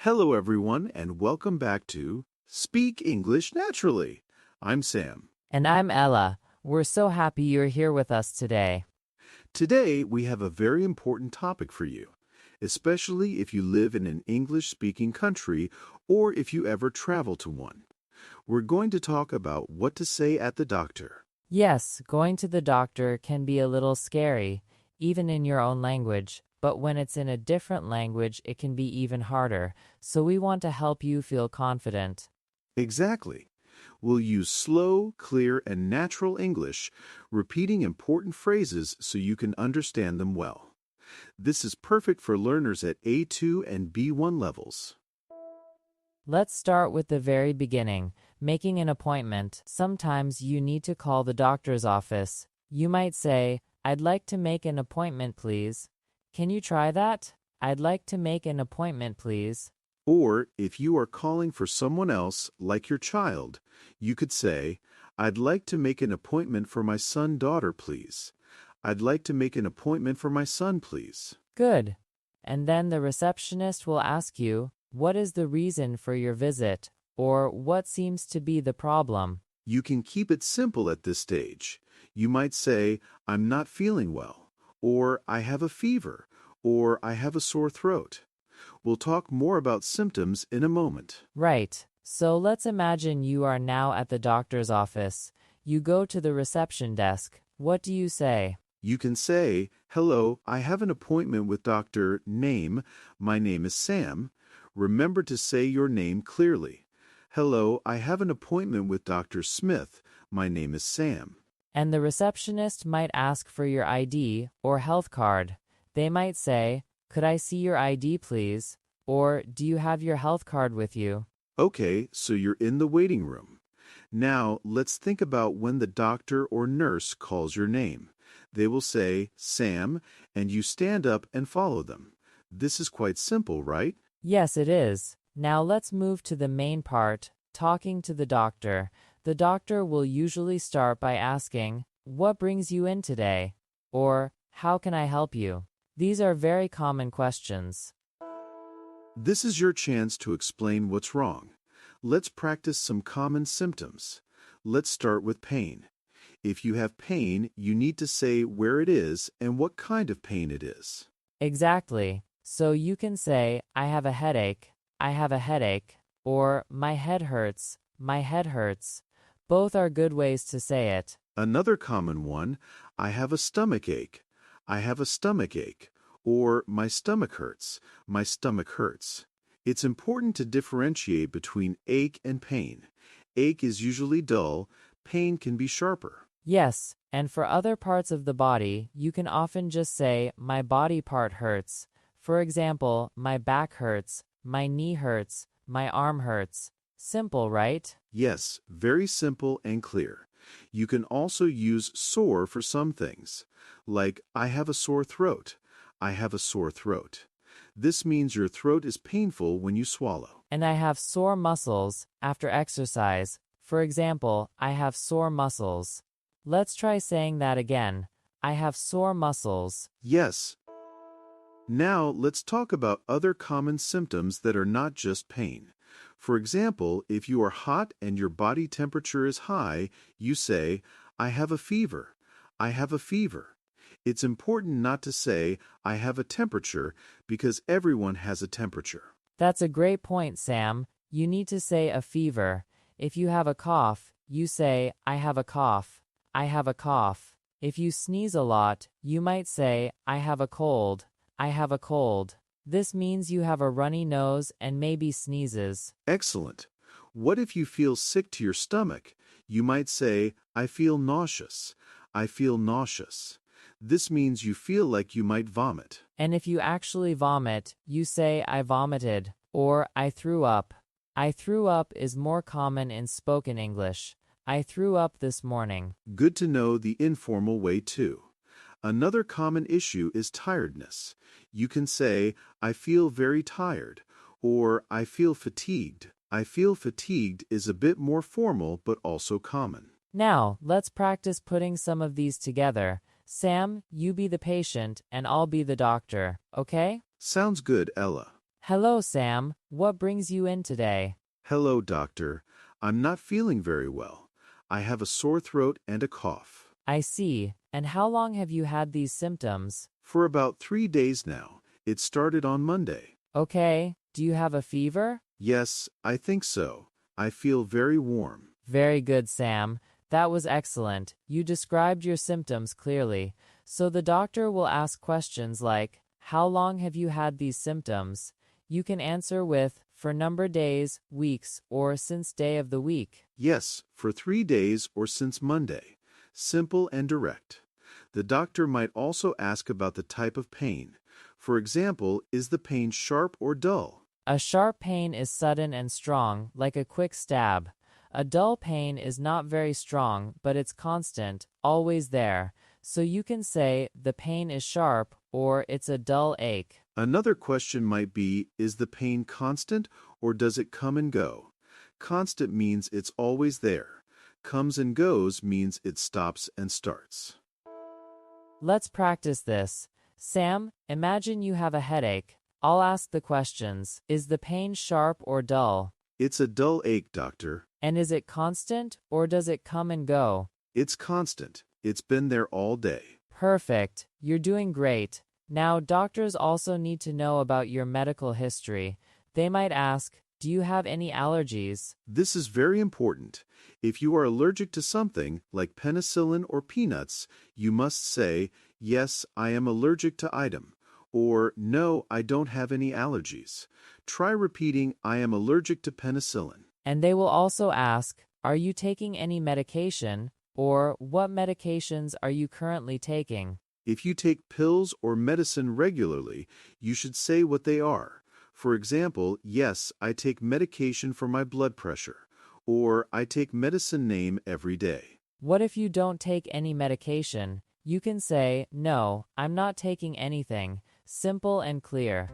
Hello, everyone, and welcome back to Speak English Naturally. I'm Sam. And I'm Ella. We're so happy you're here with us today. Today, we have a very important topic for you, especially if you live in an English-speaking country or if you ever travel to one. We're going to talk about what to say at the doctor. Yes, going to the doctor can be a little scary, even in your own language, but when it's in a different language, it can be even harder, so we want to help you feel confident. Exactly. We'll use slow, clear, and natural English, repeating important phrases so you can understand them well. This is perfect for learners at A2 and B1 levels. Let's start with the very beginning, making an appointment. Sometimes you need to call the doctor's office. You might say, "I'd like to make an appointment, please." Can you try that? "I'd like to make an appointment, please." Or, if you are calling for someone else, like your child, you could say, "I'd like to make an appointment for my son-daughter, please. I'd like to make an appointment for my son, please." Good. And then the receptionist will ask you, "What is the reason for your visit?" or "What seems to be the problem?" You can keep it simple at this stage. You might say, "I'm not feeling well," or "I have a fever," or "I have a sore throat." We'll talk more about symptoms in a moment. Right. So let's imagine you are now at the doctor's office. You go to the reception desk. What do you say? You can say, "Hello, I have an appointment with Dr. Name. My name is Sam." Remember to say your name clearly. "Hello, I have an appointment with Dr. Smith. My name is Sam." And the receptionist might ask for your ID or health card. They might say, "Could I see your ID, please?" Or, "Do you have your health card with you?" Okay, so you're in the waiting room. Now, let's think about when the doctor or nurse calls your name. They will say, "Sam," and you stand up and follow them. This is quite simple, right? Yes, it is. Now let's move to the main part, talking to the doctor. The doctor will usually start by asking, "What brings you in today?" or "How can I help you?" These are very common questions. This is your chance to explain what's wrong. Let's practice some common symptoms. Let's start with pain. If you have pain, you need to say where it is and what kind of pain it is. Exactly. So you can say, "I have a headache," "I have a headache," or "My head hurts," "My head hurts." Both are good ways to say it. Another common one, "I have a stomach ache," "I have a stomach ache," or "My stomach hurts," "My stomach hurts." It's important to differentiate between ache and pain. Ache is usually dull, pain can be sharper. Yes, and for other parts of the body, you can often just say, "My body part hurts." For example, "My back hurts," "My knee hurts," "My arm hurts." Simple, right? Yes, very simple and clear. You can also use sore for some things, like "I have a sore throat," "I have a sore throat." This means your throat is painful when you swallow. And I have sore muscles after exercise. For example, "I have sore muscles." Let's try saying that again. I have sore muscles. Yes. Now let's talk about other common symptoms that are not just pain. For example, if you are hot and your body temperature is high, you say, "I have a fever," "I have a fever." It's important not to say, "I have a temperature," because everyone has a temperature. That's a great point, Sam. You need to say a fever. If you have a cough, you say, "I have a cough." "I have a cough." If you sneeze a lot, you might say, "I have a cold." "I have a cold." This means you have a runny nose and maybe sneezes. Excellent. What if you feel sick to your stomach? You might say, "I feel nauseous." "I feel nauseous." This means you feel like you might vomit. And if you actually vomit, you say, "I vomited," or "I threw up." "I threw up" is more common in spoken English. "I threw up this morning." Good to know the informal way too. Another common issue is tiredness. You can say, "I feel very tired," or "I feel fatigued." "I feel fatigued" is a bit more formal but also common. Now, let's practice putting some of these together. Sam, you be the patient and I'll be the doctor, okay? Sounds good, Ella. Hello, Sam. What brings you in today? Hello, doctor. I'm not feeling very well. I have a sore throat and a cough. I see. And how long have you had these symptoms? For about 3 days now. It started on Monday. Okay. Do you have a fever? Yes, I think so. I feel very warm. Very good, Sam. That was excellent. You described your symptoms clearly. So the doctor will ask questions like, how long have you had these symptoms? You can answer with, for number days, weeks, or since day of the week. Yes, for 3 days or since Monday. Simple and direct. The doctor might also ask about the type of pain. For example, is the pain sharp or dull? A sharp pain is sudden and strong, like a quick stab. A dull pain is not very strong, but it's constant, always there. So you can say, the pain is sharp, or it's a dull ache. Another question might be, is the pain constant or does it come and go? Constant means it's always there. Comes and goes means it stops and starts. Let's practice this. Sam, imagine you have a headache. I'll ask the questions. Is the pain sharp or dull? It's a dull ache, doctor. And is it constant, or does it come and go? It's constant. It's been there all day. Perfect. You're doing great. Now, doctors also need to know about your medical history. They might ask, do you have any allergies? This is very important. If you are allergic to something, like penicillin or peanuts, you must say, yes, I am allergic to item, or no, I don't have any allergies. Try repeating, I am allergic to penicillin. And they will also ask, are you taking any medication, or what medications are you currently taking? If you take pills or medicine regularly, you should say what they are. For example, yes, I take medication for my blood pressure, or I take medicine name every day. What if you don't take any medication? You can say, no, I'm not taking anything. Simple and clear.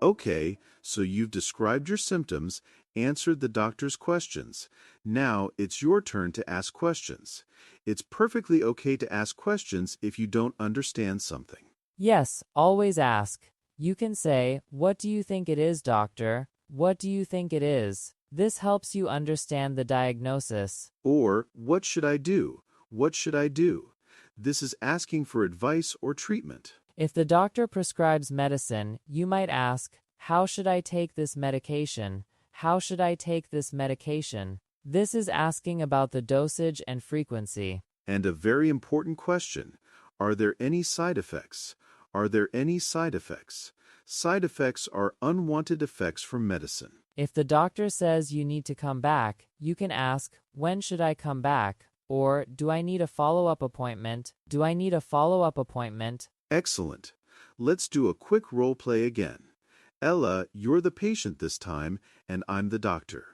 Okay, so you've described your symptoms, answered the doctor's questions. Now it's your turn to ask questions. It's perfectly okay to ask questions if you don't understand something. Yes, always ask. You can say, what do you think it is, doctor? What do you think it is? This helps you understand the diagnosis. Or, what should I do? What should I do? This is asking for advice or treatment. If the doctor prescribes medicine, you might ask, how should I take this medication? How should I take this medication? This is asking about the dosage and frequency. And a very important question, are there any side effects? Are there any side effects? Side effects are unwanted effects from medicine. If the doctor says you need to come back, you can ask, when should I come back? Or, do I need a follow-up appointment? Do I need a follow-up appointment? Excellent. Let's do a quick role play again. Ella, you're the patient this time, and I'm the doctor.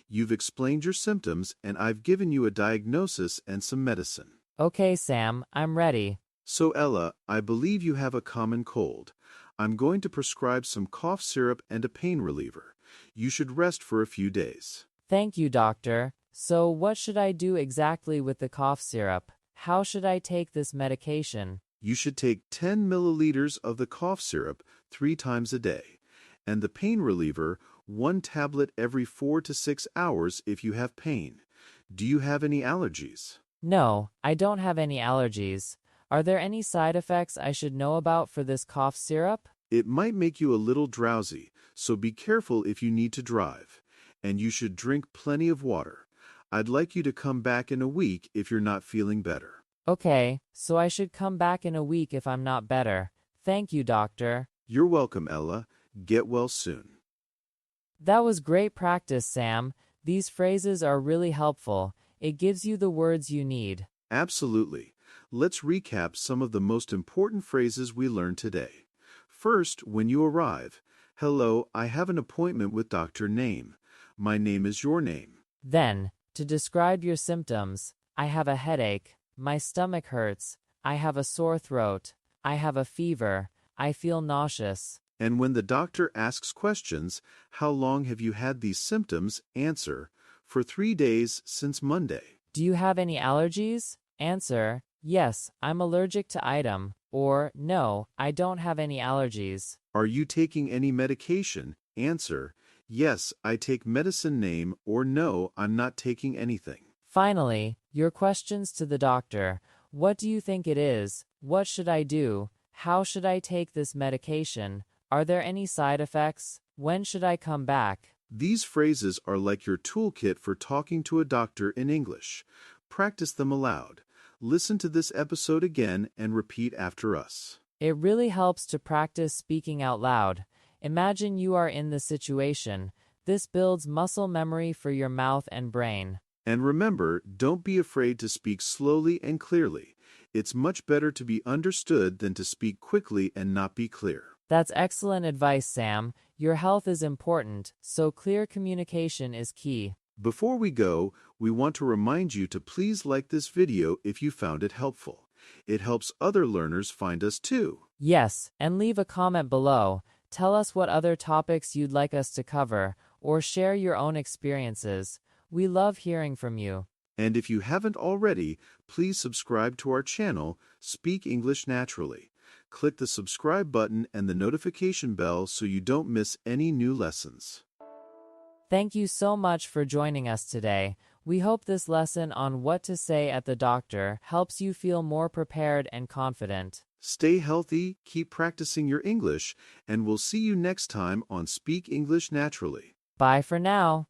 You've explained your symptoms, and I've given you a diagnosis and some medicine. Okay, Sam, I'm ready. So, Ella, I believe you have a common cold. I'm going to prescribe some cough syrup and a pain reliever. You should rest for a few days. Thank you, doctor. So, what should I do exactly with the cough syrup? How should I take this medication? You should take 10 milliliters of the cough syrup 3 times a day, and the pain reliever 1 tablet every 4 to 6 hours if you have pain. Do you have any allergies? No, I don't have any allergies. Are there any side effects I should know about for this cough syrup? It might make you a little drowsy, so be careful if you need to drive. And you should drink plenty of water. I'd like you to come back in a week if you're not feeling better. Okay, so I should come back in a week if I'm not better. Thank you, doctor. You're welcome, Ella. Get well soon. That was great practice, Sam. These phrases are really helpful. It gives you the words you need. Absolutely. Let's recap some of the most important phrases we learned today. First, when you arrive, hello, I have an appointment with Dr. Name. My name is your name. Then, to describe your symptoms, I have a headache, my stomach hurts, I have a sore throat, I have a fever, I feel nauseous. And when the doctor asks questions, how long have you had these symptoms? Answer, for 3 days since Monday. Do you have any allergies? Answer, yes, I'm allergic to item, or no, I don't have any allergies. Are you taking any medication? Answer, yes, I take medicine name, or no, I'm not taking anything. Finally, your questions to the doctor. What do you think it is? What should I do? How should I take this medication? Are there any side effects? When should I come back? These phrases are like your toolkit for talking to a doctor in English. Practice them aloud. Listen to this episode again and repeat after us. It really helps to practice speaking out loud. Imagine you are in the situation. This builds muscle memory for your mouth and brain. And remember, don't be afraid to speak slowly and clearly. It's much better to be understood than to speak quickly and not be clear. That's excellent advice, Sam. Your health is important, so clear communication is key. Before we go, we want to remind you to please like this video if you found it helpful. It helps other learners find us too. Yes, and leave a comment below. Tell us what other topics you'd like us to cover, or share your own experiences. We love hearing from you. And if you haven't already, please subscribe to our channel, Speak English Naturally. Click the subscribe button and the notification bell so you don't miss any new lessons. Thank you so much for joining us today. We hope this lesson on what to say at the doctor helps you feel more prepared and confident. Stay healthy, keep practicing your English, and we'll see you next time on Speak English Naturally. Bye for now.